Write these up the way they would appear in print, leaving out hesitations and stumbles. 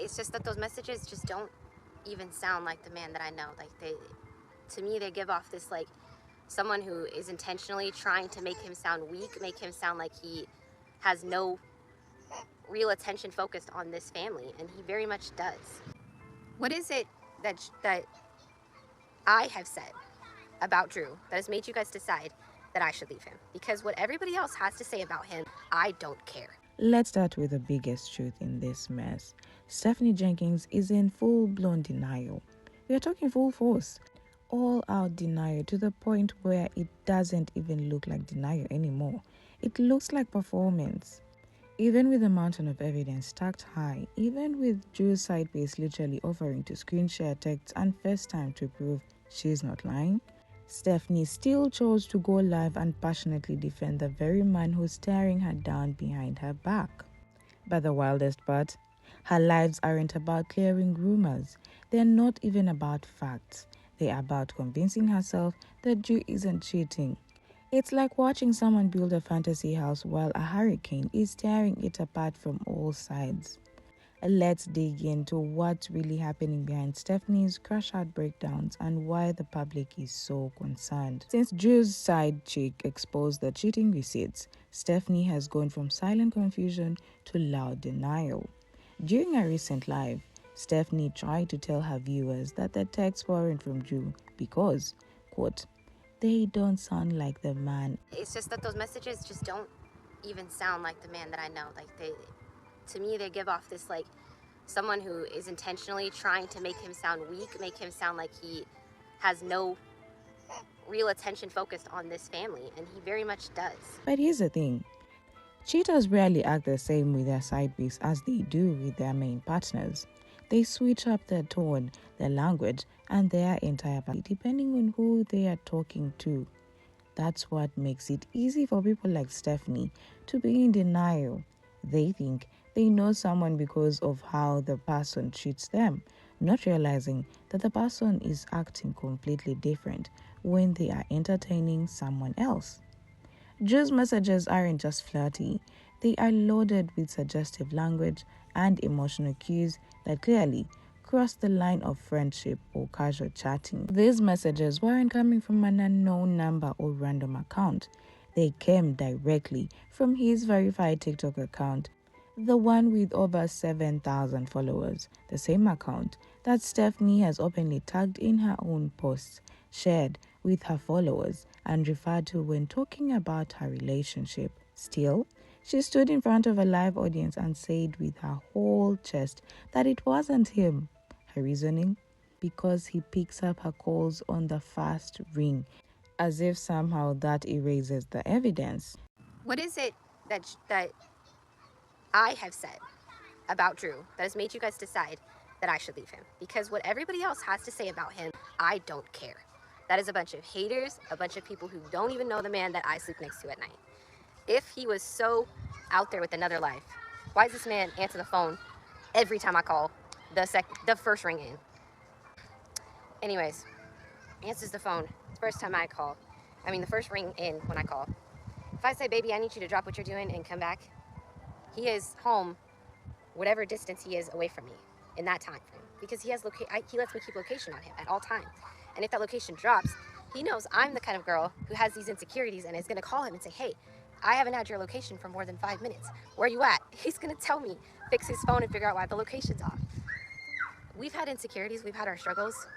It's just that those messages just don't even sound like the man that I know. Like to me, they give off this like someone who is intentionally trying to make him sound weak, make him sound like he has no real attention focused on this family, and he very much does. What is it that I have said about Drew that has made you guys decide that I should leave him? Because what everybody else has to say about him, I don't care. Let's start with the biggest truth in this mess. Stephanie Jenkins is in full-blown denial. We are talking full force. All-out denial to the point where it doesn't even look like denial anymore. It looks like performance. Even with the mountain of evidence stacked high, even with Drew's side base literally offering to screen share texts and FaceTime to prove she's not lying, Stephanie still chose to go live and passionately defend the very man who's staring her down behind her back. But the wildest part, her lives aren't about clearing rumors. They're not even about facts. They're about convincing herself that Drew isn't cheating. It's like watching someone build a fantasy house while a hurricane is tearing it apart from all sides. Let's dig into what's really happening behind Stephanie's crash-out breakdowns and why the public is so concerned. Since Drew's side chick exposed the cheating receipts, Stephanie has gone from silent confusion to loud denial. During a recent live, Stephanie tried to tell her viewers that the texts weren't from Drew because, quote, they don't sound like the man. It's just that those messages just don't even sound like the man that I know. Like to me, they give off this like someone who is intentionally trying to make him sound weak, make him sound like he has no real attention focused on this family, and he very much does. But here's the thing. Cheaters rarely act the same with their side piece as they do with their main partners. They switch up their tone, their language, and their entire body depending on who they are talking to. That's what makes it easy for people like Stephanie to be in denial. They think they know someone because of how the person treats them, not realizing that the person is acting completely different when they are entertaining someone else. Drew's messages aren't just flirty, they are loaded with suggestive language and emotional cues that clearly cross the line of friendship or casual chatting. These messages weren't coming from an unknown number or random account. They came directly from his verified TikTok account, the one with over 7,000 followers, the same account that Stephanie has openly tagged in her own posts, shared with her followers, and referred to when talking about her relationship. Still, she stood in front of a live audience and said with her whole chest that it wasn't him. Her reasoning? Because he picks up her calls on the first ring, as if somehow that erases the evidence. What is it that I have said about Drew that has made you guys decide that I should leave him? Because what everybody else has to say about him, I don't care. That is a bunch of haters, a bunch of people who don't even know the man that I sleep next to at night. If he was so out there with another life, why does this man answer the phone every time I call the first ring in? Anyways, answers the phone the first time I call. The first ring in when I call. If I say, baby, I need you to drop what you're doing and come back, he is home whatever distance he is away from me in that time frame. Because he lets me keep location on him at all times. And if that location drops, he knows I'm the kind of girl who has these insecurities and is going to call him and say, hey, I haven't had your location for more than 5 minutes. Where are you at? He's going to tell me, fix his phone and figure out why the location's off. We've had insecurities, we've had our struggles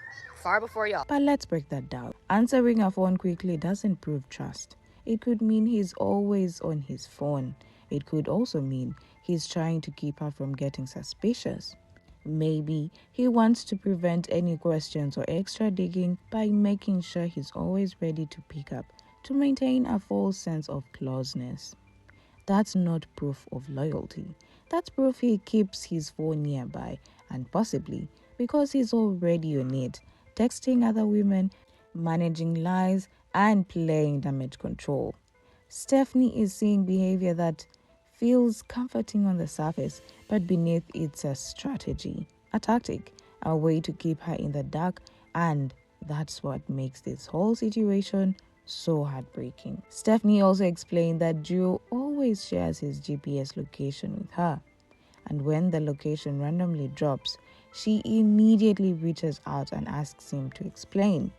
far before y'all. But let's break that down. Answering a phone quickly doesn't prove trust. It could mean he's always on his phone. It could also mean he's trying to keep her from getting suspicious. Maybe he wants to prevent any questions or extra digging by making sure he's always ready to pick up, to maintain a false sense of closeness. That's not proof of loyalty. That's proof he keeps his phone nearby, and possibly because he's already on it, texting other women, managing lies, and playing damage control. Stephanie is seeing behavior that feels comforting on the surface, but beneath it's a strategy, a tactic, a way to keep her in the dark, and that's what makes this whole situation so heartbreaking. Stephanie also explained that Drew always shares his GPS location with her, and when the location randomly drops, she immediately reaches out and asks him to explain.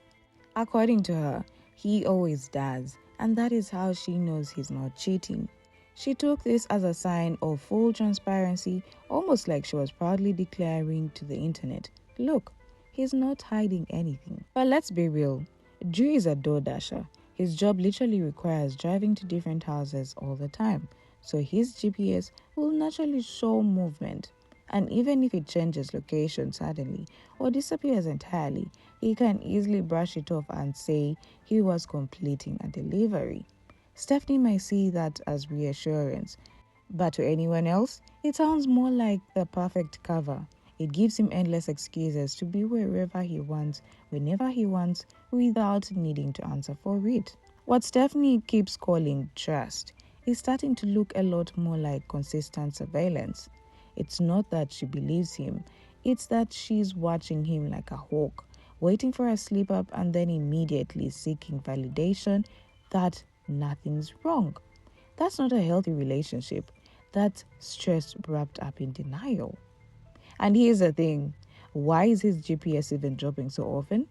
According to her, he always does, and that is how she knows he's not cheating. She took this as a sign of full transparency, almost like she was proudly declaring to the internet, look, he's not hiding anything. But let's be real, Drew is a DoorDasher. His job literally requires driving to different houses all the time, so his GPS will naturally show movement. And even if it changes location suddenly or disappears entirely, he can easily brush it off and say he was completing a delivery. Stephanie might see that as reassurance, but to anyone else, it sounds more like the perfect cover. It gives him endless excuses to be wherever he wants, whenever he wants, without needing to answer for it. What Stephanie keeps calling trust is starting to look a lot more like consistent surveillance. It's not that she believes him, it's that she's watching him like a hawk, waiting for a slip up and then immediately seeking validation that nothing's wrong. That's not a healthy relationship. That's stress wrapped up in denial. And here's the thing, why is his GPS even dropping so often?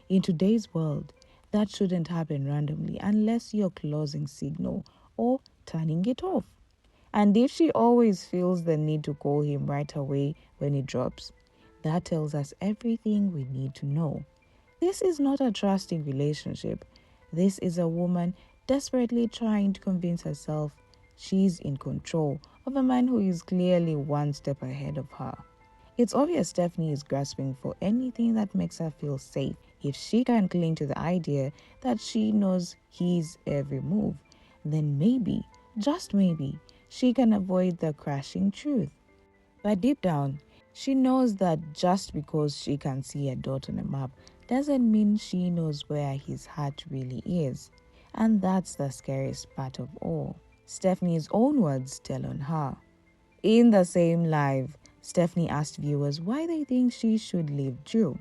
In today's world, that shouldn't happen randomly unless you're closing signal or turning it off. And if she always feels the need to call him right away when it drops, that tells us everything we need to know. This is not a trusting relationship. This is a woman desperately trying to convince herself she's in control of a man who is clearly one step ahead of her. It's obvious Stephanie is grasping for anything that makes her feel safe. If she can cling to the idea that she knows his every move, then maybe, just maybe, she can avoid the crashing truth. But deep down, she knows that just because she can see a dot on a map doesn't mean she knows where his heart really is. And that's the scariest part of all. Stephanie's own words tell on her. In the same live, Stephanie asked viewers why they think she should leave Drew.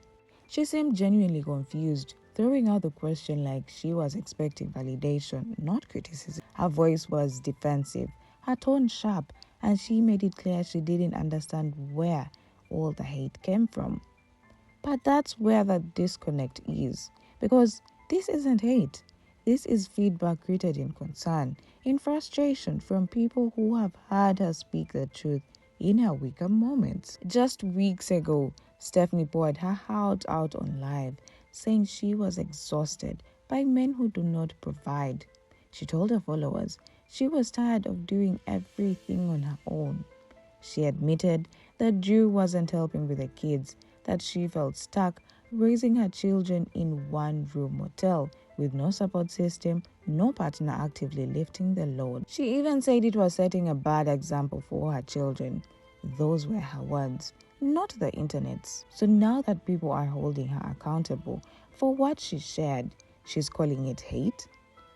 She seemed genuinely confused, throwing out the question like she was expecting validation, not criticism. Her voice was defensive, her tone sharp, and she made it clear she didn't understand where all the hate came from. But that's where the disconnect is, because this isn't hate. This is feedback rooted in concern, in frustration from people who have heard her speak the truth in her weaker moments. Just weeks ago, Stephanie poured her heart out on live, saying she was exhausted by men who do not provide. She told her followers she was tired of doing everything on her own. She admitted that Drew wasn't helping with the kids, that she felt stuck raising her children in one-room motel with no support system, no partner actively lifting the load. She even said it was setting a bad example for her children. Those were her words, not the internet's. So now that people are holding her accountable for what she shared, she's calling it hate.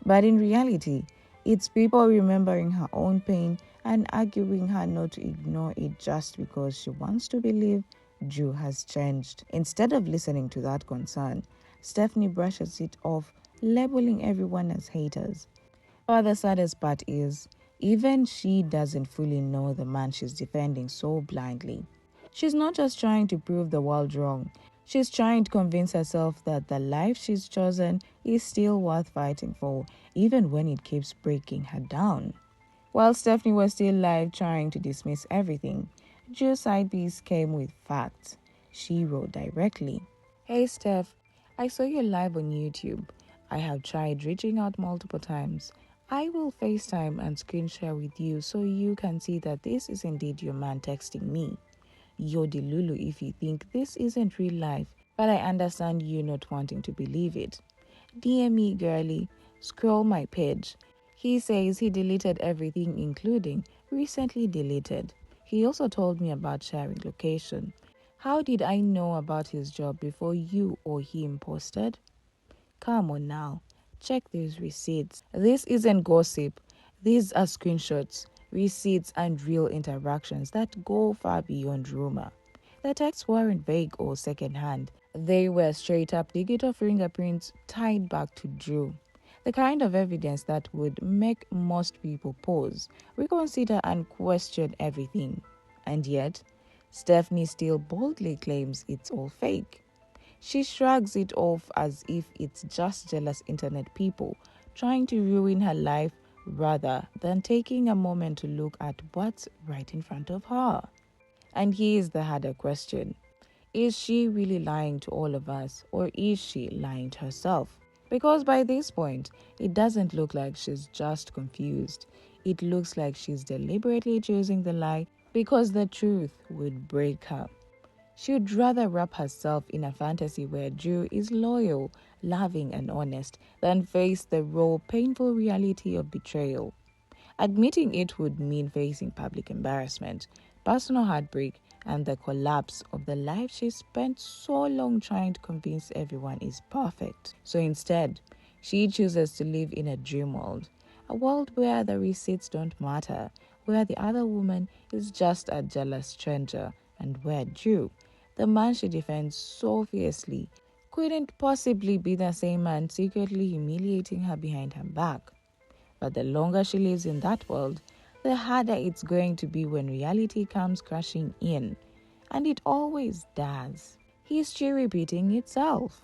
But in reality, it's people remembering her own pain and arguing her not to ignore it just because she wants to believe Drew has changed. Instead of listening to that concern, Stephanie brushes it off, labeling everyone as haters. But the saddest part is, even she doesn't fully know the man she's defending so blindly. She's not just trying to prove the world wrong. She's trying to convince herself that the life she's chosen is still worth fighting for, even when it keeps breaking her down. While Stephanie was still live trying to dismiss everything, Drew's side piece came with facts. She wrote directly, "Hey Steph, I saw you live on YouTube. I have tried reaching out multiple times. I will FaceTime and screen share with you so you can see that this is indeed your man texting me. You're delulu if you think this isn't real life, but I understand you not wanting to believe it. DM me, girly. Scroll my page." He says he deleted everything, including recently deleted. He also told me about sharing location. How did I know about his job before you or him posted? Come on now, check these receipts. This isn't gossip. These are screenshots, receipts, and real interactions that go far beyond rumor. The texts weren't vague or secondhand. They were straight up digital fingerprints tied back to Drew. The kind of evidence that would make most people pause, reconsider, and question everything. And yet, Stephanie still boldly claims it's all fake. She shrugs it off as if it's just jealous internet people trying to ruin her life rather than taking a moment to look at what's right in front of her. And here's the harder question. Is she really lying to all of us, or is she lying to herself? Because by this point, it doesn't look like she's just confused. It looks like she's deliberately choosing the lie because the truth would break her. She'd rather wrap herself in a fantasy where Drew is loyal, loving, and honest than face the raw, painful reality of betrayal. Admitting it would mean facing public embarrassment, personal heartbreak, and the collapse of the life she spent so long trying to convince everyone is perfect. So instead, she chooses to live in a dream world, a world where the receipts don't matter, where the other woman is just a jealous stranger, and where Drew, the man she defends so fiercely, couldn't possibly be the same man secretly humiliating her behind her back. But the longer she lives in that world, the harder it's going to be when reality comes crashing in. And it always does. History repeating itself.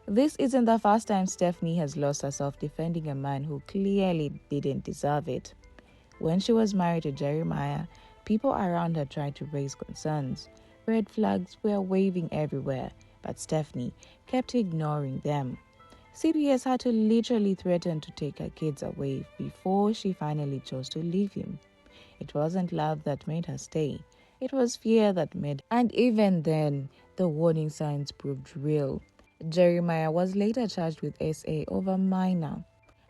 This isn't the first time Stephanie has lost herself defending a man who clearly didn't deserve it. When she was married to Jeremiah, people around her tried to raise concerns. Red flags were waving everywhere, but Stephanie kept ignoring them. CBS had to literally threaten to take her kids away before she finally chose to leave him. It wasn't love that made her stay. It was fear that made her. And even then, the warning signs proved real. Jeremiah was later charged with SA over minor.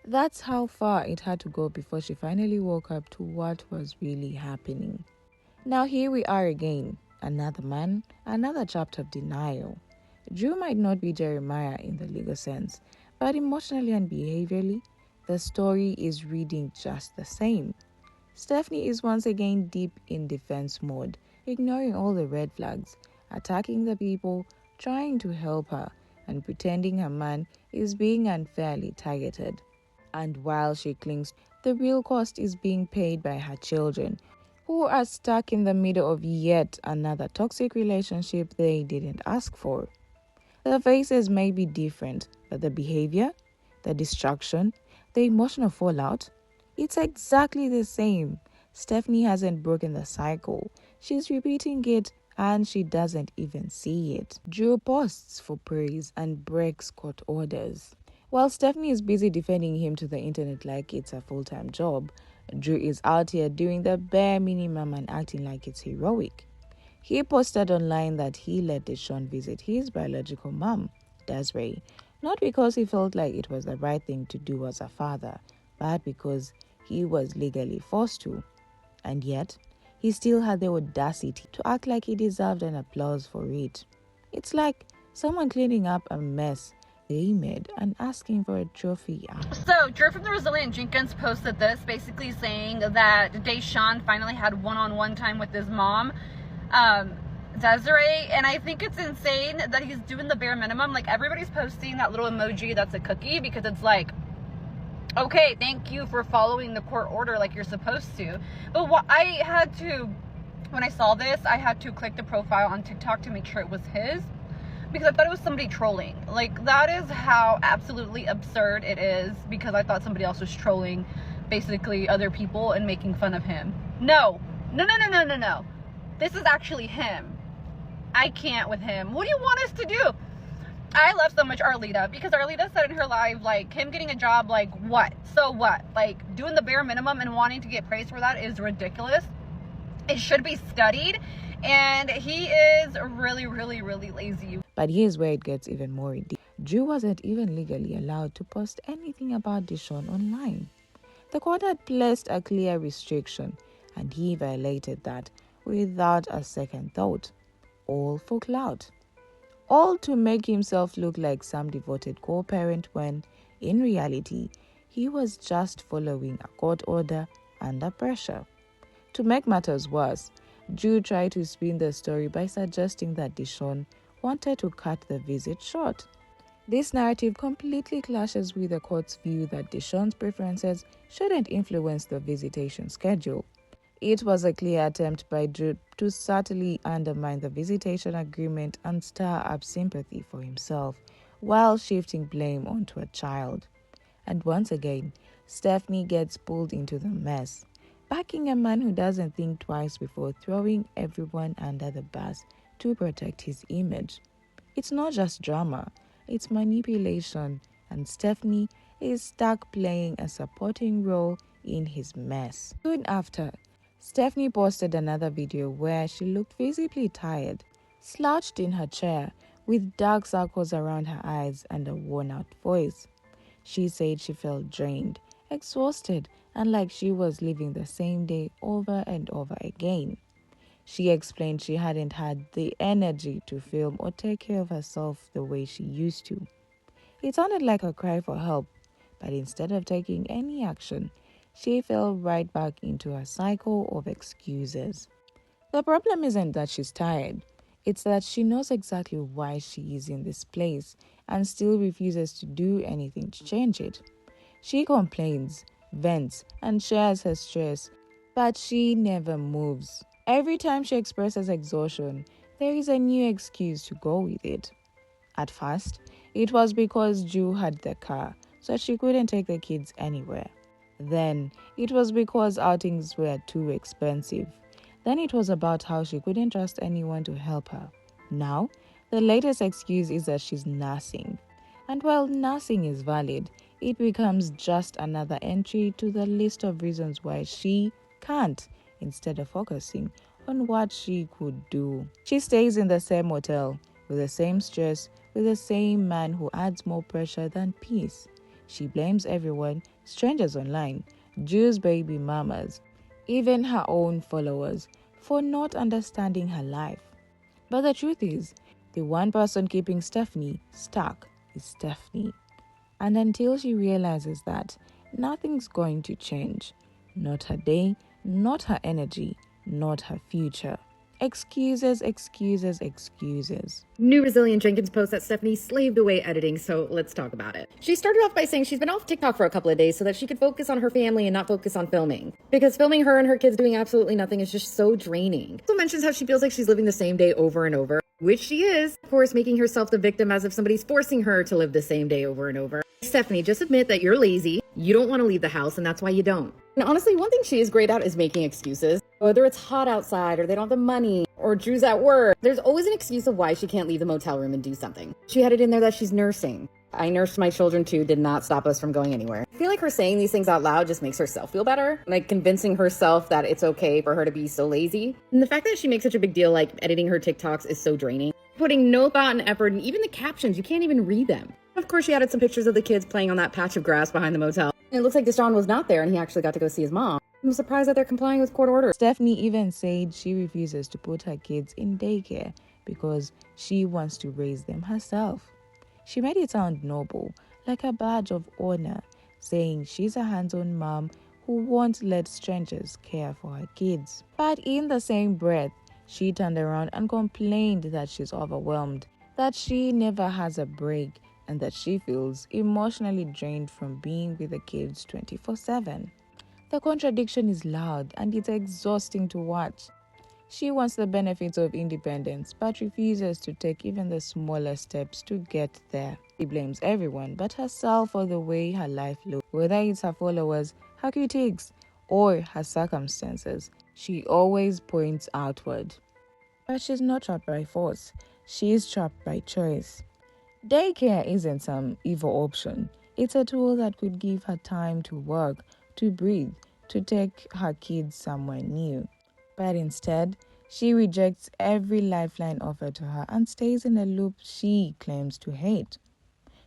That's how far it had to go before she finally woke up to what was really happening. Now here we are again. Another man, another chapter of denial. Drew might not be Jeremiah in the legal sense, but emotionally and behaviorally, the story is reading just the same. Stephanie is once again deep in defense mode, ignoring all the red flags, attacking the people trying to help her, and pretending her man is being unfairly targeted. And while she clings, the real cost is being paid by her children, who are stuck in the middle of yet another toxic relationship they didn't ask for. The faces may be different, but the behavior, the destruction, the emotional fallout, it's exactly the same. Stephanie hasn't broken the cycle. She's repeating it and she doesn't even see it. Drew posts for praise and breaks court orders. While Stephanie is busy defending him to the internet like it's a full-time job, Drew is out here doing the bare minimum and acting like it's heroic. He posted online that he let Deshaun visit his biological mom, Desiree, not because he felt like it was the right thing to do as a father, but because he was legally forced to. And yet, he still had the audacity to act like he deserved an applause for it. It's like someone cleaning up a mess they made and asking for a trophy. So, Drew from the Resilient Jenkins posted this, basically saying that Deshaun finally had one-on-one time with his mom, Desiree, and I think it's insane that he's doing the bare minimum. Like, everybody's posting that little emoji that's a cookie because it's like, okay, thank you for following the court order like you're supposed to. But what I had to, when I saw this, I had to click the profile on TikTok to make sure it was his, because I thought it was somebody trolling. Like, that is how absolutely absurd it is, because I thought somebody else was trolling basically other people and making fun of him. No. This is actually him. I can't with him. What do you want us to do? I love so much Arlita, because Arlita said in her live, like, him getting a job, like, what? So what? Like, doing the bare minimum and wanting to get praised for that is ridiculous. It should be studied, and he is really, really, really lazy. But here's where it gets even more ridiculous. Drew wasn't even legally allowed to post anything about Deshaun online. The court had placed a clear restriction, and he violated that without a second thought. All for clout. All to make himself look like some devoted co-parent when, in reality, he was just following a court order under pressure. To make matters worse, Drew tried to spin the story by suggesting that Deshaun wanted to cut the visit short. This narrative completely clashes with the court's view that Deshaun's preferences shouldn't influence the visitation schedule. It was a clear attempt by Drew to subtly undermine the visitation agreement and stir up sympathy for himself while shifting blame onto a child. And once again, Stephanie gets pulled into the mess, backing a man who doesn't think twice before throwing everyone under the bus to protect his image. It's not just drama, it's manipulation, and Stephanie is stuck playing a supporting role in his mess. Soon after, Stephanie posted another video where she looked visibly tired, slouched in her chair with dark circles around her eyes and a worn-out voice. She said she felt drained, exhausted, and like she was living the same day over and over again. She explained she hadn't had the energy to film or take care of herself the way she used to. It sounded like a cry for help, but instead of taking any action, she fell right back into a cycle of excuses. The problem isn't that she's tired, it's that she knows exactly why she is in this place and still refuses to do anything to change it. She complains, vents, and shares her stress, but she never moves. Every time she expresses exhaustion, there is a new excuse to go with it. At first, it was because Ju had the car, so she couldn't take the kids anywhere. Then, it was because outings were too expensive. Then it was about how she couldn't trust anyone to help her. Now, the latest excuse is that she's nursing. And while nursing is valid, it becomes just another entry to the list of reasons why she can't, instead of focusing on what she could do. She stays in the same hotel, with the same stress, with the same man who adds more pressure than peace. She blames everyone, strangers online, Jews' baby mamas, even her own followers, for not understanding her life. But the truth is, the one person keeping Stephanie stuck is Stephanie. And until she realizes that, nothing's going to change. Not her day, not her energy, not her future. Excuses, excuses, excuses. New resilient Jenkins posts that Stephanie slaved away editing, so let's talk about it. She started off by saying she's been off TikTok for a couple of days so that she could focus on her family and not focus on filming. Because filming her and her kids doing absolutely nothing is just so draining. Also mentions how she feels like she's living the same day over and over, which she is, of course, making herself the victim as if somebody's forcing her to live the same day over and over. Stephanie, just admit that you're lazy, you don't want to leave the house, and that's why you don't. And honestly, one thing she is great at is making excuses. Whether it's hot outside, or they don't have the money, or Drew's at work, there's always an excuse of why she can't leave the motel room and do something. She had it in there that she's nursing. I nursed my children too, did not stop us from going anywhere. I feel like her saying these things out loud just makes herself feel better, like convincing herself that it's okay for her to be so lazy. And the fact that she makes such a big deal like editing her TikToks is so draining. Putting no thought and effort, and even the captions, you can't even read them. Of course, she added some pictures of the kids playing on that patch of grass behind the motel. And it looks like Deshaun was not there and he actually got to go see his mom. I'm surprised that they're complying with court orders. Stephanie even said she refuses to put her kids in daycare because she wants to raise them herself. She made it sound noble, like a badge of honor, saying she's a hands-on mom who won't let strangers care for her kids. But in the same breath, she turned around and complained that she's overwhelmed, that she never has a break, and that she feels emotionally drained from being with the kids 24/7. The contradiction is loud and it's exhausting to watch. She wants the benefits of independence but refuses to take even the smallest steps to get there. She blames everyone but herself for the way her life looks, whether it's her followers, her critics, or her circumstances. She always points outward. But she's not trapped by force. She is trapped by choice. Daycare isn't some evil option. It's a tool that could give her time to work, to breathe, to take her kids somewhere new. But instead, she rejects every lifeline offered to her and stays in a loop she claims to hate.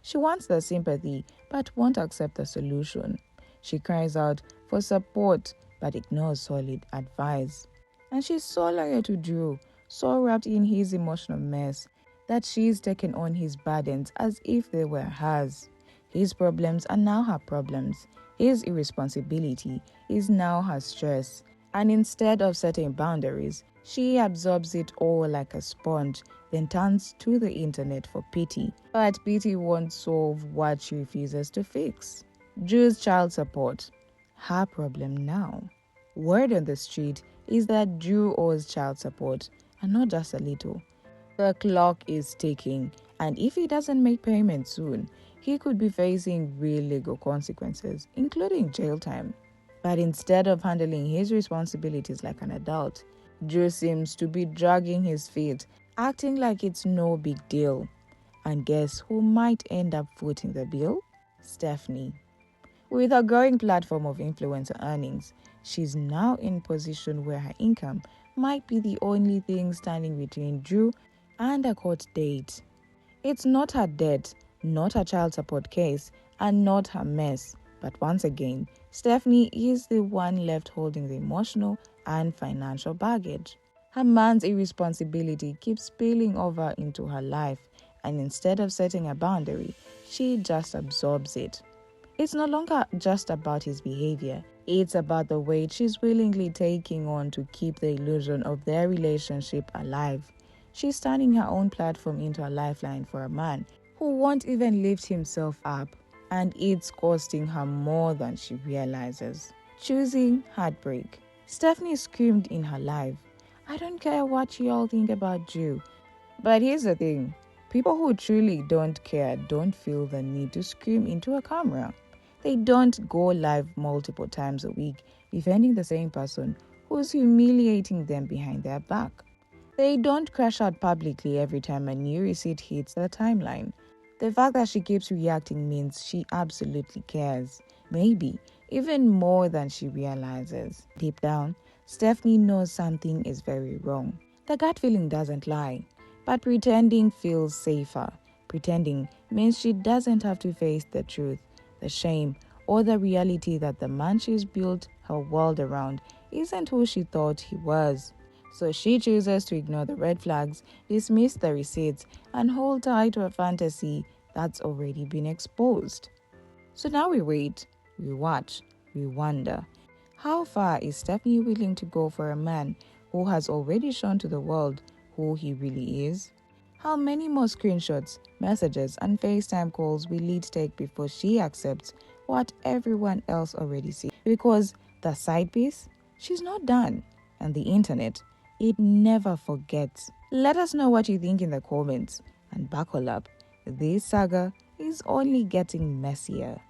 She wants the sympathy, but won't accept the solution. She cries out for support, but ignores solid advice. And she's so loyal to Drew, so wrapped in his emotional mess, that she's taken on his burdens as if they were hers. His problems are now her problems. His irresponsibility is now her stress. And instead of setting boundaries, she absorbs it all like a sponge, then turns to the internet for pity. But pity won't solve what she refuses to fix. Drew's child support, her problem now. Word on the street is that Drew owes child support, and not just a little. The clock is ticking, and if he doesn't make payment soon, he could be facing real legal consequences, including jail time. But instead of handling his responsibilities like an adult, Drew seems to be dragging his feet, acting like it's no big deal. And guess who might end up footing the bill? Stephanie. With a growing platform of influencer earnings, she's now in a position where her income might be the only thing standing between Drew and a court date. It's not her debt, not her child support case, and not her mess. But once again, Stephanie is the one left holding the emotional and financial baggage. Her man's irresponsibility keeps spilling over into her life, and instead of setting a boundary, she just absorbs it. It's no longer just about his behavior, it's about the weight she's willingly taking on to keep the illusion of their relationship alive. She's turning her own platform into a lifeline for a man who won't even lift himself up, and it's costing her more than she realizes. Choosing heartbreak. Stephanie screamed in her life, "I don't care what you all think about Drew." But here's the thing. People who truly don't care don't feel the need to scream into a camera. They don't go live multiple times a week defending the same person who's humiliating them behind their back. They don't crash out publicly every time a new receipt hits the timeline. The fact that she keeps reacting means she absolutely cares, maybe even more than she realizes. Deep down, Stephanie knows something is very wrong. The gut feeling doesn't lie. But pretending feels safer. Pretending means she doesn't have to face the truth, the shame, or the reality that the man she's built her world around isn't who she thought he was. So she chooses to ignore the red flags, dismiss the receipts, and hold tight to a fantasy that's already been exposed. So now we wait, we watch, we wonder. How far is Stephanie willing to go for a man who has already shown to the world who he really is? How many more screenshots, messages, and FaceTime calls will it take before she accepts what everyone else already sees? Because the side piece, she's not done. And the internet, it never forgets. Let us know what you think in the comments. And buckle up, this saga is only getting messier.